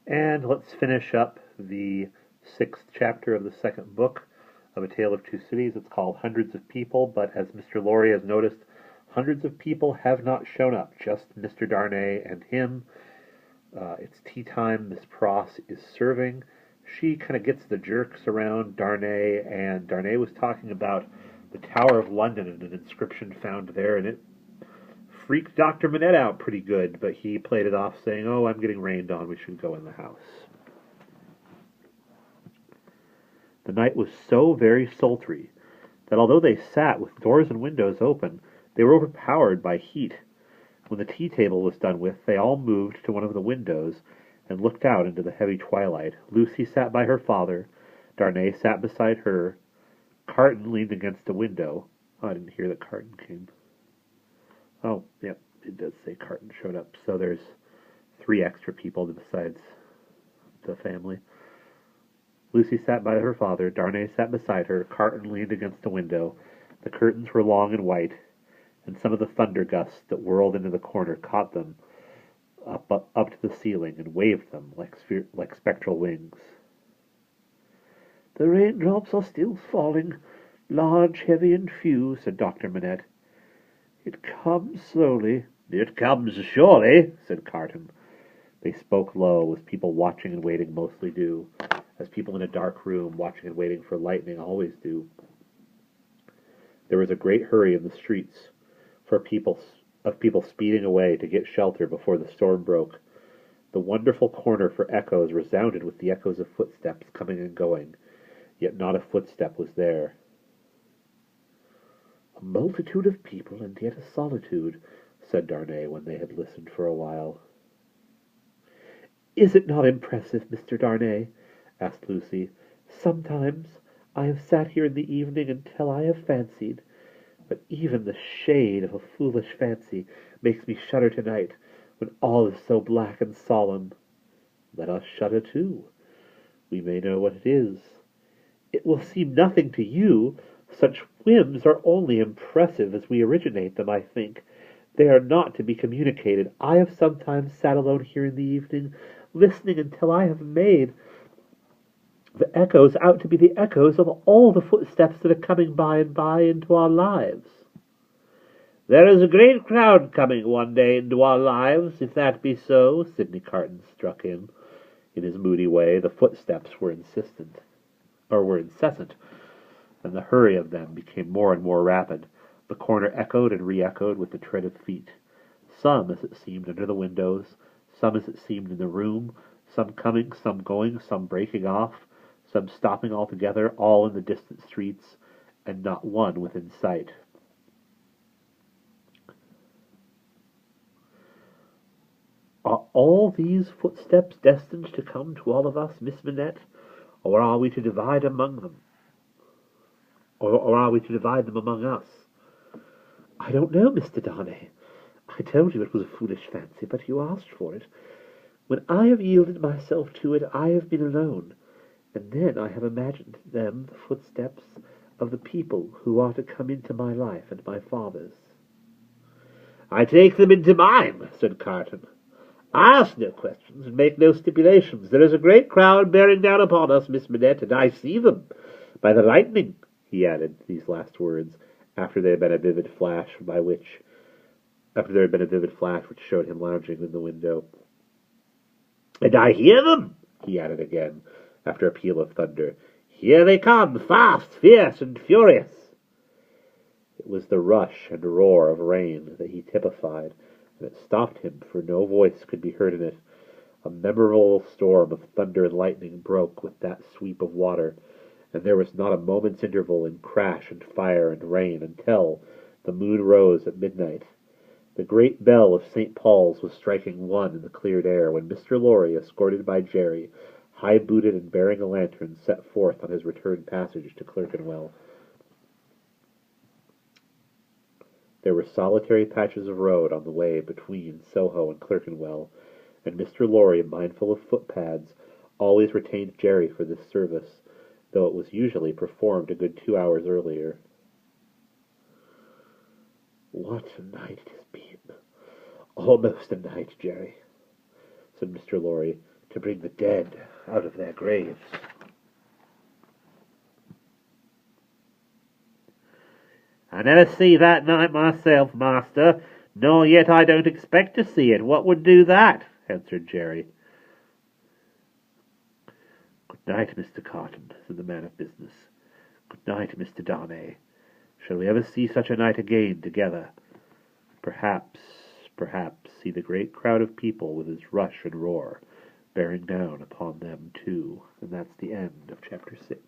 And let's finish up the sixth chapter of the second book of A Tale of Two Cities. It's called Hundreds of People, but as Mr. Lorry has noticed, hundreds of people have not shown up, just Mr. Darnay and him. It's tea time. Miss Pross is serving. She kind of gets the jerks around Darnay, and Darnay was talking about the Tower of London and an inscription found there, and it freaked Dr. Manette out pretty good, but he played it off saying, "Oh, I'm getting rained on. We should go in the house." The night was so very sultry that although they sat with doors and windows open, they were overpowered by heat. When the tea table was done with, they all moved to one of the windows and looked out into the heavy twilight. Lucy sat by her father. Darnay sat beside her. Carton leaned against a window. Oh, I didn't hear that Carton came. Oh, yep, it does say Carton showed up. So there's 3 extra people besides the family. Lucy sat by her father. Darnay sat beside her. Carton leaned against a window. The curtains were long and white, and some of the thunder gusts that whirled into the corner caught them up to the ceiling and waved them like spectral wings. "The raindrops are still falling, large, heavy, and few," said Dr. Manette. "It comes slowly." "It comes surely," said Carton. They spoke low, as people watching and waiting mostly do, as people in a dark room watching and waiting for lightning always do. There was a great hurry in the streets of people speeding away to get shelter before the storm broke. The wonderful corner for echoes resounded with the echoes of footsteps coming and going, yet not a footstep was there. "A multitude of people, and yet a solitude," said Darnay when they had listened for a while. "Is it not impressive, Mr. Darnay?" asked Lucy. "Sometimes I have sat here in the evening until I have fancied, but even the shade of a foolish fancy makes me shudder tonight, when all is so black and solemn. Let us shudder too. We may know what it is. It will seem nothing to you. Such whims are only impressive as we originate them, I think. They are not to be communicated. I have sometimes sat alone here in the evening, listening until I have made the echoes out to be the echoes of all the footsteps that are coming by and by into our lives." "There is a great crowd coming one day into our lives, if that be so," Sidney Carton struck in. In his moody way, the footsteps were incessant, and the hurry of them became more and more rapid. The corner echoed and re-echoed with the tread of feet. Some, as it seemed, under the windows, some, as it seemed, in the room, some coming, some going, some breaking off, some stopping altogether, all in the distant streets, and not one within sight. "Are all these footsteps destined to come to all of us, Miss Manette, or are we to divide among them? Or are we to divide them among us?" "I don't know, Mr. Darnay. I told you it was a foolish fancy, but you asked for it. When I have yielded myself to it, I have been alone, and then I have imagined them the footsteps of the people who are to come into my life and my father's." "I take them into mine," said Carton. "I ask no questions and make no stipulations. There is a great crowd bearing down upon us, Miss Manette, and I see them. By the lightning," he added these last words, after there had been a vivid flash which showed him lounging in the window. "And I hear them," he added again, after a peal of thunder. "Here they come, fast, fierce, and furious." It was the rush and roar of rain that he typified, and it stopped him, for no voice could be heard in it. A memorable storm of thunder and lightning broke with that sweep of water, and there was not a moment's interval in crash and fire and rain until the moon rose at midnight. The great bell of St. Paul's was striking 1 in the cleared air when Mr. Lorry, escorted by Jerry, high-booted and bearing a lantern, set forth on his return passage to Clerkenwell. There were solitary patches of road on the way between Soho and Clerkenwell, and Mr. Lorry, mindful of footpads, always retained Jerry for this service, though it was usually performed a good 2 hours earlier. "What a night it has been! Almost a night, Jerry," said Mr. Lorry, to bring the dead out of their graves. I never see that night myself, master, nor yet I don't expect to see it. What would do that? Answered Jerry. Good night, Mr. Carton, said the man of business. Good night, Mr. Darnay. Shall we ever see such a night again together? Perhaps see the great crowd of people with its rush and roar bearing down upon them too. And that's the end of chapter 6.